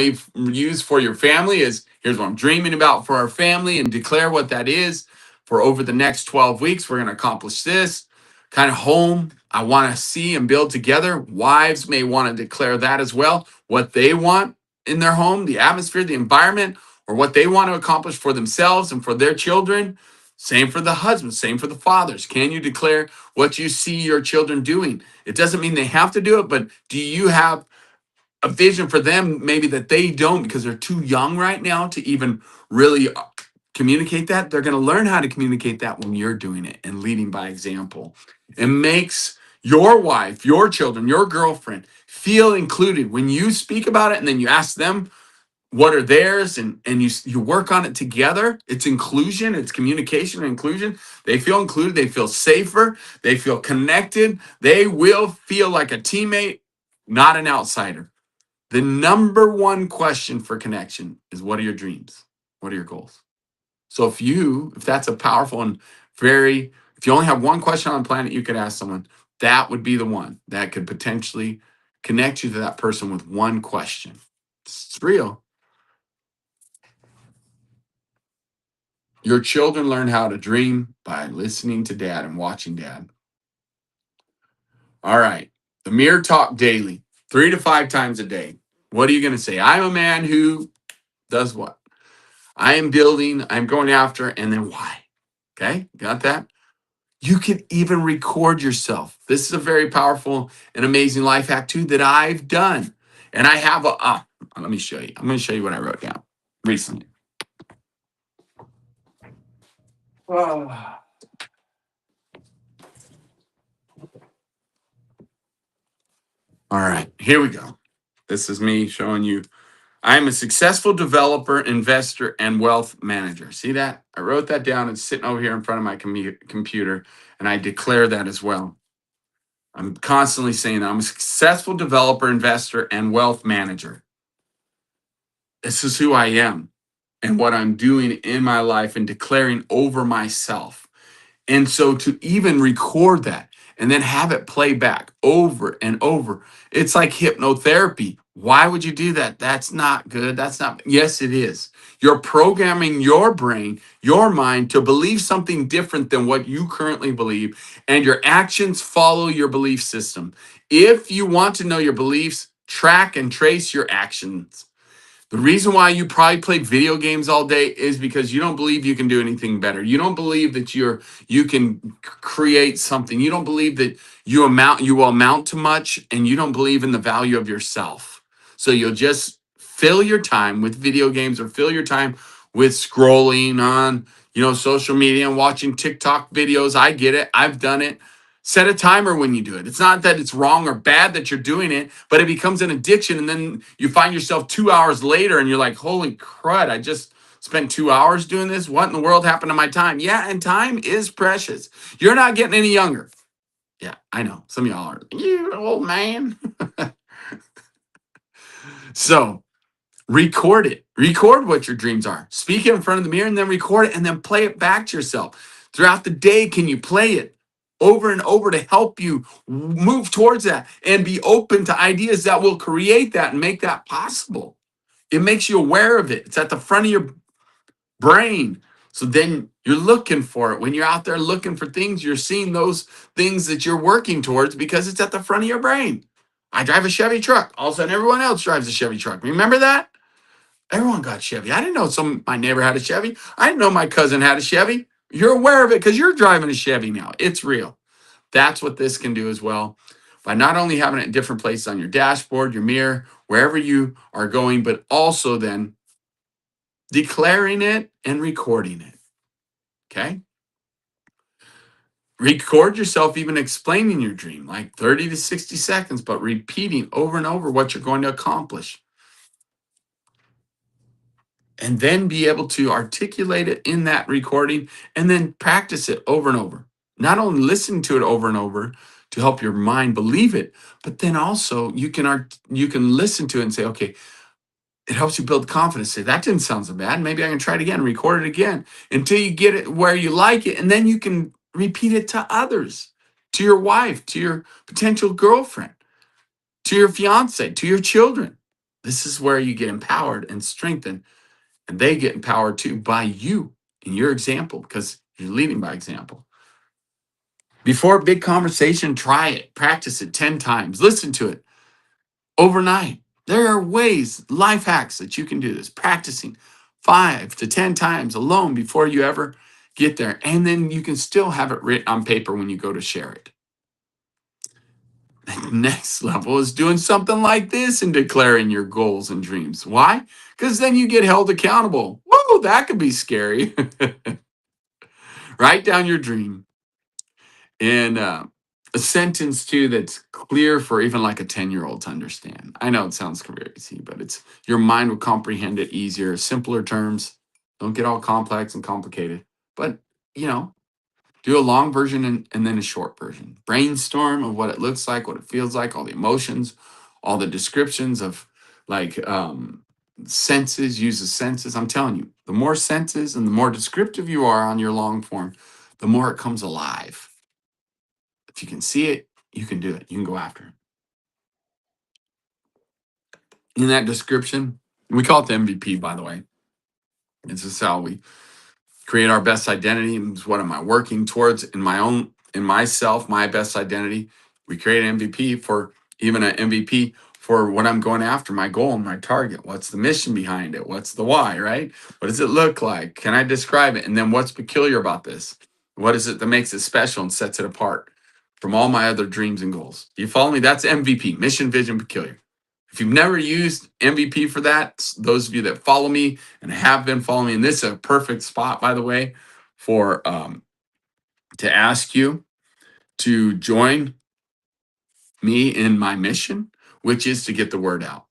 use for your family is here's what I'm dreaming about for our family, and declare what that is. For over the next 12 weeks, we're going to accomplish this kind of home I want to see and build together. Wives may want to declare that as well, what they want in their home, the atmosphere, the environment, or what they want to accomplish for themselves and for their children. Same for the husbands, same for the fathers. Can you declare what you see your children doing? It doesn't mean they have to do it, but do you have a vision for them maybe that they don't, because they're too young right now to even really communicate that? They're going to learn how to communicate that when you're doing it and leading by example. It makes your wife, your children, your girlfriend feel included when you speak about it, and then you ask them what are theirs, and you work on it together. It's inclusion, it's communication and inclusion. They feel included, they feel safer, they feel connected, they will feel like a teammate, not an outsider. The number one question for connection is, what are your dreams? What are your goals? So if that's a powerful and if you only have one question on the planet you could ask someone, that would be the one that could potentially connect you to that person with one question. It's real. Your children learn how to dream by listening to dad and watching dad. All right. The mirror talk daily, 3 to 5 times a day. What are you going to say? I'm a man who does what? I am building, I'm going after, and then why? Okay, got that? You can even record yourself. This is a very powerful and amazing life hack too that I've done. And I have let me show you. I'm going to show you what I wrote down recently. Oh. All right, here we go. This is me showing you. I'm a successful developer, investor, and wealth manager. See that? I wrote that down. It's sitting over here in front of my computer, and I declare that as well. I'm constantly saying that I'm a successful developer, investor, and wealth manager. This is who I am and what I'm doing in my life and declaring over myself. And so to even record that and then have it play back over and over, it's like hypnotherapy. Why would you do that? That's not good. That's not, yes, it is. You're programming your brain, your mind to believe something different than what you currently believe, and your actions follow your belief system. If you want to know your beliefs, track and trace your actions. The reason why you probably play video games all day is because you don't believe you can do anything better. You don't believe that you can create something. You don't believe that you will amount to much, and you don't believe in the value of yourself. So you'll just fill your time with video games or fill your time with scrolling on, social media and watching TikTok videos. I get it. I've done it. Set a timer when you do it. It's not that it's wrong or bad that you're doing it, but it becomes an addiction. And then you find yourself 2 hours later and you're like, holy crud, I just spent 2 hours doing this. What in the world happened to my time? Yeah, and time is precious. You're not getting any younger. Yeah, I know. Some of y'all are, you old man. So record it. Record what your dreams are. Speak it in front of the mirror and then record it and then play it back to yourself. Throughout the day, can you play it over and over to help you move towards that and be open to ideas that will create that and make that possible? It makes you aware of it. It's at the front of your brain. So then you're looking for it. When you're out there looking for things, you're seeing those things that you're working towards because it's at the front of your brain. I drive a Chevy truck. All of a sudden, everyone else drives a Chevy truck. Remember that? Everyone got Chevy. I didn't know my neighbor had a Chevy. I didn't know my cousin had a Chevy. You're aware of it because you're driving a Chevy now. It's real. That's what this can do as well. By not only having it in different places on your dashboard, your mirror, wherever you are going, but also then declaring it and recording it. Okay? Record yourself even explaining your dream, like 30 to 60 seconds, but repeating over and over what you're going to accomplish. And then be able to articulate it in that recording and then practice it over and over. Not only listen to it over and over to help your mind believe it, but then also you can listen to it and say, okay, it helps you build confidence. Say, that didn't sound so bad. Maybe I can try it again, record it again until you get it where you like it. And then you can repeat it to others, to your wife, to your potential girlfriend, to your fiance, to your children. This is where you get empowered and strengthened, and they get empowered too by you and your example because you're leading by example. Before a big conversation, try it, practice it 10 times, listen to it overnight. There are ways, life hacks that you can do this, practicing 5 to 10 times alone before you ever get there. And then you can still have it written on paper when you go to share it. The next level is doing something like this and declaring your goals and dreams. Why? Because then you get held accountable. Whoa, that could be scary. Write down your dream in a sentence too that's clear for even like a 10-year-old to understand. I know it sounds crazy, but it's your mind will comprehend it easier, simpler terms. Don't get all complex and complicated. But you know, do a long version and then a short version. Brainstorm of what it looks like, what it feels like, all the emotions, all the descriptions of like senses, use the senses. I'm telling you, the more senses and the more descriptive you are on your long form, the more it comes alive. If you can see it, you can do it. You can go after it. In that description, we call it the MVP, by the way. It's just how we create our best identity. And what am I working towards in myself, my best identity? We create an MVP for even an MVP for what I'm going after, my goal and my target. What's the mission behind it? What's the why, right? What does it look like? Can I describe it? And then what's peculiar about this? What is it that makes it special and sets it apart from all my other dreams and goals? You follow me? That's MVP, mission, vision, peculiar. If you've never used MVP for that, those of you that follow me and have been following me, and this is a perfect spot, by the way, for to ask you to join me in my mission, which is to get the word out.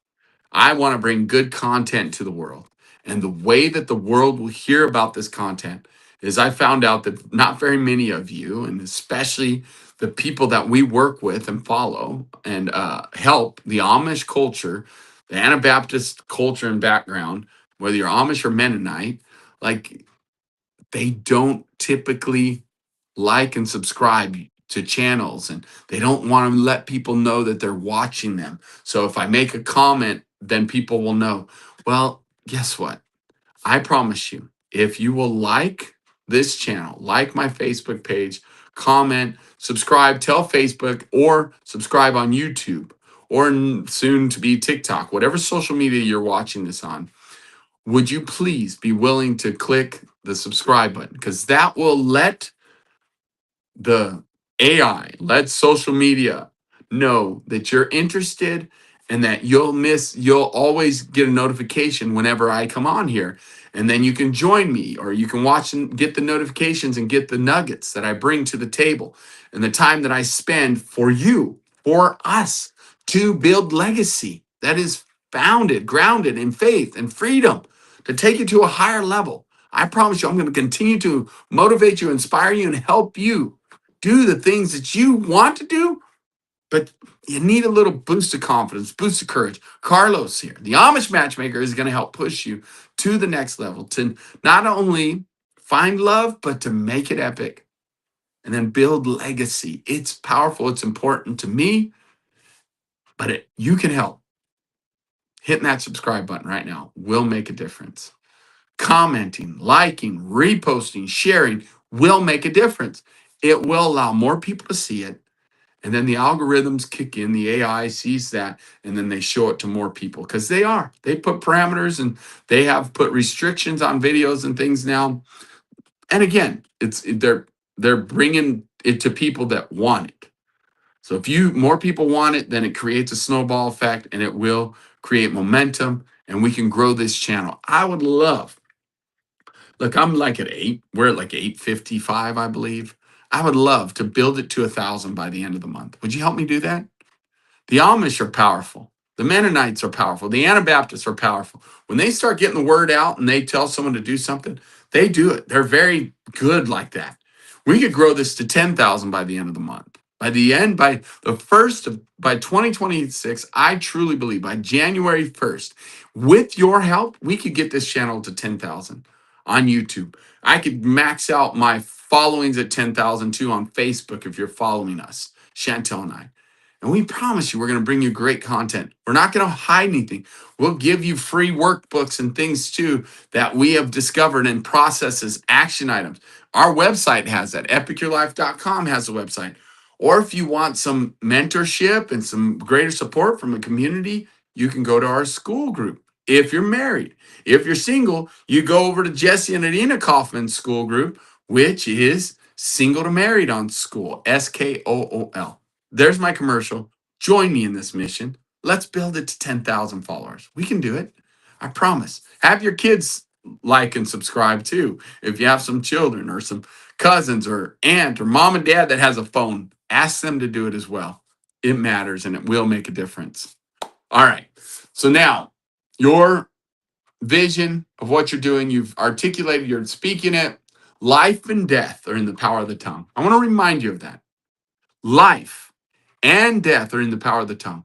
I want to bring good content to the world. And the way that the world will hear about this content is I found out that not very many of you, and especially the people that we work with and follow and help, the Amish culture, the Anabaptist culture and background, whether you're Amish or Mennonite, like they don't typically like and subscribe to channels, and they don't want to let people know that they're watching them. So if I make a comment, then people will know. Well, guess what? I promise you, if you will like this channel, like my Facebook page, comment, subscribe, tell Facebook, or subscribe on YouTube, or soon to be TikTok, whatever social media you're watching this on, would you please be willing to click the subscribe button? Because that will let the AI, let social media know that you're interested, and that you'll always get a notification whenever I come on here. And then you can join me, or you can watch and get the notifications and get the nuggets that I bring to the table and the time that I spend for you, for us to build legacy that is founded, grounded in faith and freedom to take you to a higher level. I promise you, I'm going to continue to motivate you, inspire you, and help you do the things that you want to do, but you need a little boost of confidence, boost of courage. Carlos here, the Amish Matchmaker, is going to help push you to the next level to not only find love, but to make it epic and then build legacy. It's powerful. It's important to me, but you can help. Hitting that subscribe button right now will make a difference. Commenting, liking, reposting, sharing will make a difference. It will allow more people to see it. And then the algorithms kick in, the AI sees that, and then they show it to more people because they put parameters and they have put restrictions on videos and things now. And again, they're bringing it to people that want it. So if more people want it, then it creates a snowball effect, and it will create momentum, and we can grow this channel. I would love, look, I'm like at 8. We're at like 855, I believe. I would love to build it to 1,000 by the end of the month. Would you help me do that? The Amish are powerful. The Mennonites are powerful. The Anabaptists are powerful. When they start getting the word out and they tell someone to do something, they do it. They're very good like that. We could grow this to 10,000 by the end of the month. By the first of, by 2026, I truly believe by January 1st, with your help, we could get this channel to 10,000 on YouTube. I could max out my followings at 10,000 too on Facebook if you're following us, Chantel and I. And we promise you, we're going to bring you great content. We're not going to hide anything. We'll give you free workbooks and things too that we have discovered and processed as action items. Our website has that. epicyourlife.com has a website. Or if you want some mentorship and some greater support from a community, you can go to our school group. If you're married, if you're single, you go over to Jesse and Adina Kaufman's school group, which is Single to Married on School, SKOOL. There's my commercial. Join me in this mission. Let's build it to 10,000 followers. We can do it. I promise. Have your kids like and subscribe too. If you have some children or some cousins or aunt or mom and dad that has a phone, ask them to do it as well. It matters and it will make a difference. All right. So now your vision of what you're doing, you've articulated, you're speaking it. Life and death are in the power of the tongue. I want to remind you of that. Life and death are in the power of the tongue.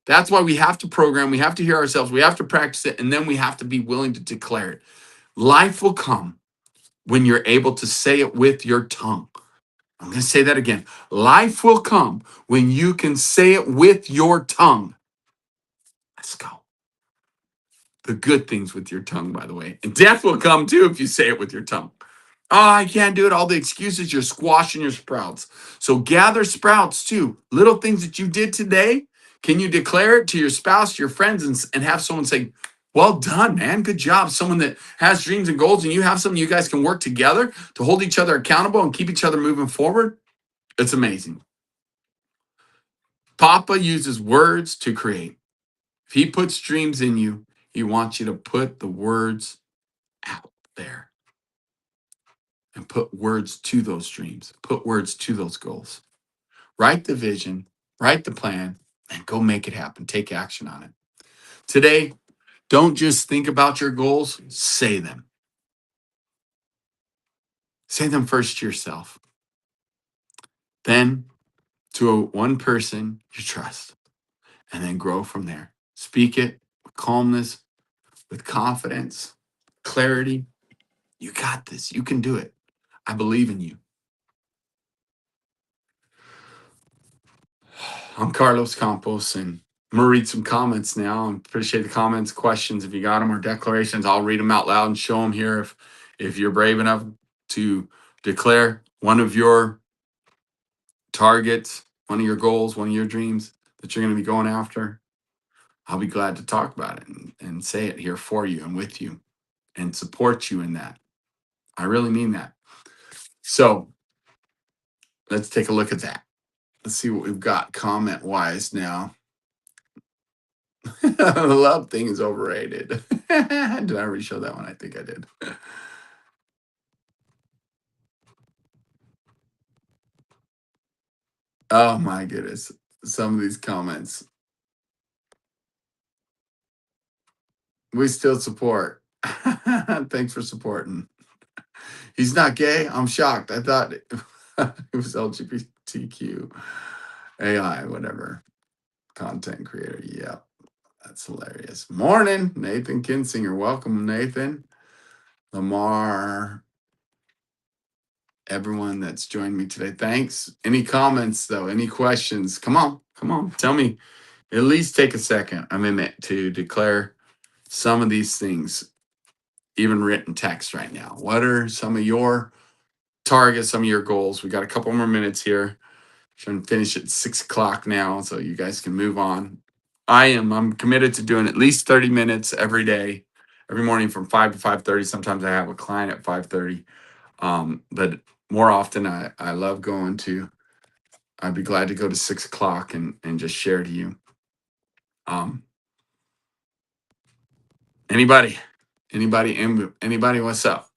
That's why we have to program, we have to hear ourselves, we have to practice it, and then we have to be willing to declare it. Life will come when you're able to say it with your tongue. I'm going to say that again. Life will come when you can say it with your tongue. Let's go. The good things with your tongue, by the way. And death will come too if you say it with your tongue. Oh, I can't do it. All the excuses, you're squashing your sprouts. So gather sprouts too. Little things that you did today. Can you declare it to your spouse, your friends, and have someone say, well done, man. Good job. Someone that has dreams and goals, and you have something you guys can work together to hold each other accountable and keep each other moving forward. It's amazing. Papa uses words to create. If he puts dreams in you, he wants you to put the words out there and put words to those dreams, put words to those goals. Write the vision, write the plan, and go make it happen. Take action on it. Today, don't just think about your goals, say them. Say them first to yourself, then to one person you trust, and then grow from there. Speak it with calmness, with confidence, clarity. You got this. You can do it. I believe in you. I'm Carlos Campos, and I'm gonna read some comments now. I appreciate the comments, questions if you got them, or declarations. I'll read them out loud and show them here if you're brave enough to declare one of your targets, one of your goals, one of your dreams that you're going to be going after. I'll be glad to talk about it and say it here for you and with you and support you in that. I really mean that. So let's take a look at that. Let's see what we've got comment wise now. The love thing is overrated. Did I already show that one? I think I did. Oh my goodness. Some of these comments. We still support. Thanks for supporting. He's not gay. I'm shocked. I thought it was LGBTQ, AI, whatever. Content creator. Yeah, that's hilarious. Morning, Nathan Kinsinger. Welcome, Nathan. Lamar, everyone that's joined me today. Thanks. Any comments, though? Any questions? Come on. Come on. Tell me. At least take a second a minute to declare some of these things, even written text right now. What are some of your targets, some of your goals? We got a couple more minutes here. Trying to finish at 6 o'clock now, so you guys can move on. I'm committed to doing at least 30 minutes every day, every morning from 5 to 5:30. Sometimes I have a client at 5:30. But more often I love going to, I'd be glad to go to 6 o'clock and just share to you. Um, anybody, anybody, what's up?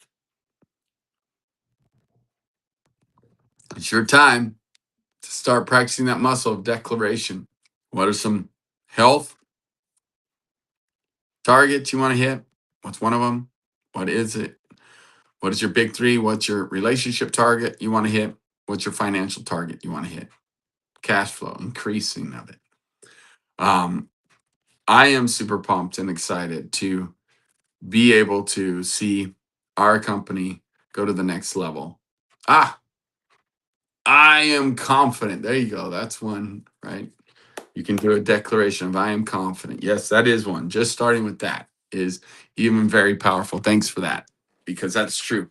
It's your time to start practicing that muscle of declaration. What are some health targets you want to hit? What's one of them? What is it? What is your big three? What's your relationship target you want to hit? What's your financial target you want to hit? Cash flow, increasing of it. I am super pumped and excited to be able to see our company go to the next level. I am confident. There you go. That's one, right? You can do a declaration of I am confident. Yes, that is one. Just starting with that is even very powerful. Thanks for that, because that's true.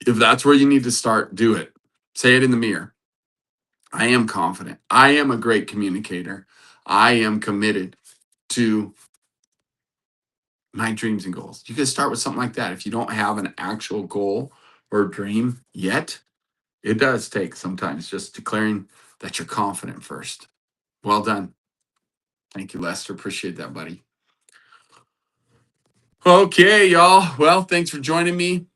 If that's where you need to start, do it. Say it in the mirror. I am confident. I am a great communicator. I am committed to my dreams and goals. You can start with something like that. If you don't have an actual goal or dream yet, it does take sometimes just declaring that you're confident first. Well done. Thank you, Lester. Appreciate that, buddy. Okay, y'all. Well, thanks for joining me.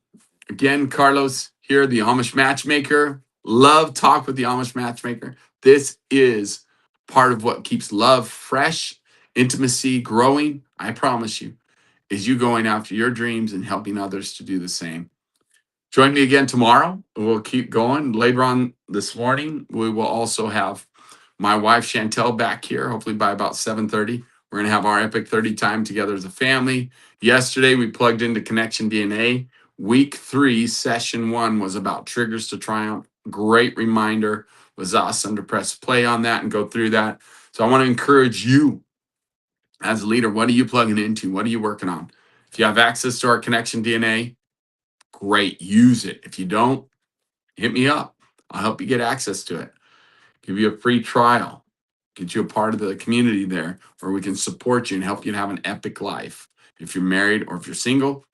Again, Carlos here, the Amish Matchmaker. Love talk with the Amish Matchmaker. This is part of what keeps love fresh, intimacy growing. I promise you, is you going after your dreams and helping others to do the same. Join me again tomorrow. We'll keep going. Later on this morning, we will also have my wife Chantel back here, hopefully by about 7:30. We're going to have our Epic 30 time together as a family. Yesterday, we plugged into Connection DNA. Week 3, session 1 was about triggers to triumph. Great reminder. Was awesome to press play on that and go through that. So I want to encourage you as a leader. What are you plugging into? What are you working on? If you have access to our Connection DNA, great, use it. If you don't, hit me up. I'll help you get access to it. Give you a free trial, get you a part of the community there where we can support you and help you to have an epic life. If you're married or if you're single,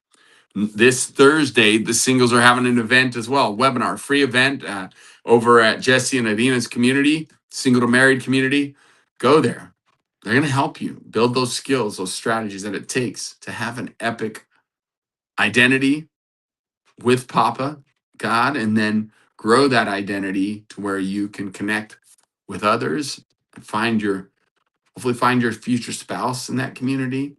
this Thursday, the singles are having an event as well, webinar, free event over at Jesse and Adina's community, single to married community. Go there. They're going to help you build those skills, those strategies that it takes to have an epic identity with Papa, God, and then grow that identity to where you can connect with others and hopefully find your future spouse in that community.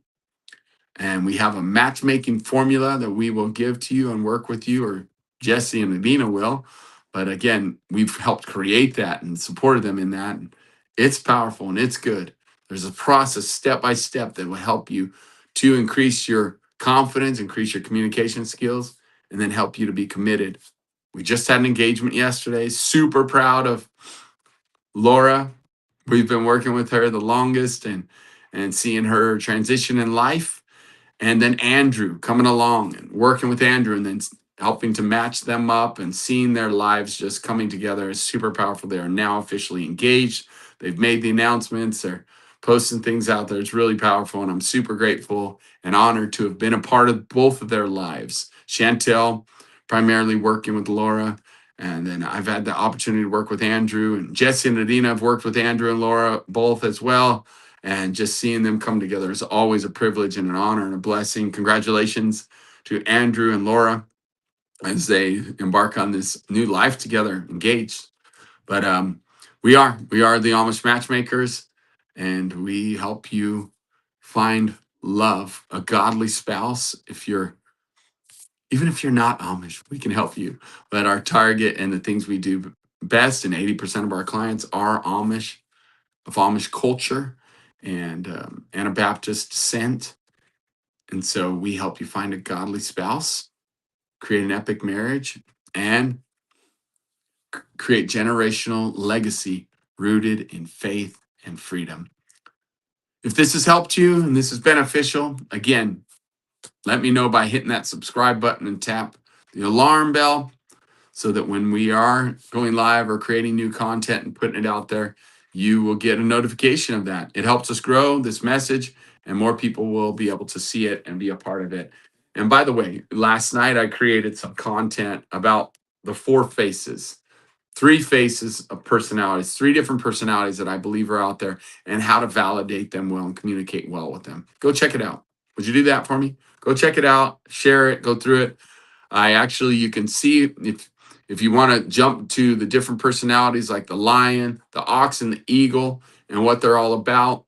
And we have a matchmaking formula that we will give to you and work with you, or Jesse and Adina will. But again, we've helped create that and supported them in that. And it's powerful and it's good. There's a process step by step that will help you to increase your confidence, increase your communication skills, and then help you to be committed. We just had an engagement yesterday. Super proud of Laura We've been working with her the longest and seeing her transition in life. And then Andrew coming along and working with Andrew and then helping to match them up and seeing their lives just coming together is super powerful. They are now officially engaged. They've made the announcements. They're posting things out there. It's really powerful. And I'm super grateful and honored to have been a part of both of their lives. Chantel, primarily working with Laura. And then I've had the opportunity to work with Andrew, and Jesse and Adina have worked with Andrew and Laura both as well. And just seeing them come together is always a privilege and an honor and a blessing. Congratulations to Andrew and Laura as they embark on this new life together, engaged. But we are the Amish Matchmakers, and we help you find love, a godly spouse. Even if you're not Amish, we can help you. But our target and the things we do best, and 80% of our clients are Amish, of Amish culture and Anabaptist descent. And so we help you find a godly spouse, create an epic marriage, and create generational legacy rooted in faith and freedom. If this has helped you and this is beneficial, again, let me know by hitting that subscribe button and tap the alarm bell so that when we are going live or creating new content and putting it out there, you will get a notification of that. It helps us grow this message, and more people will be able to see it and be a part of it. And by the way, last night I created some content about the four faces, three faces of personalities, three different personalities that I believe are out there, and how to validate them well and communicate well with them. Go check it out. Would you do that for me? Go check it out, share it, go through it. You can see if you want to jump to the different personalities like the lion, the ox, and the eagle, and what they're all about.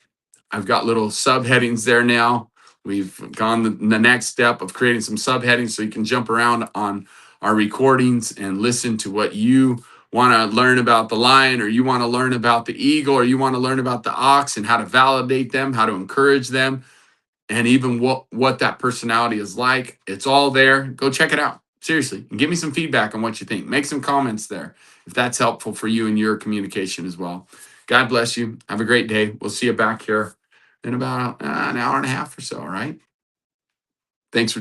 I've got little subheadings there now. We've gone the next step of creating some subheadings so you can jump around on our recordings and listen to what you want to learn about the lion, or you want to learn about the eagle, or you want to learn about the ox and how to validate them, how to encourage them, and even what that personality is like. It's all there. Go check it out. Seriously, and give me some feedback on what you think. Make some comments there if that's helpful for you in your communication as well. God bless you. Have a great day. We'll see you back here in about an hour and a half or so. All right. Thanks for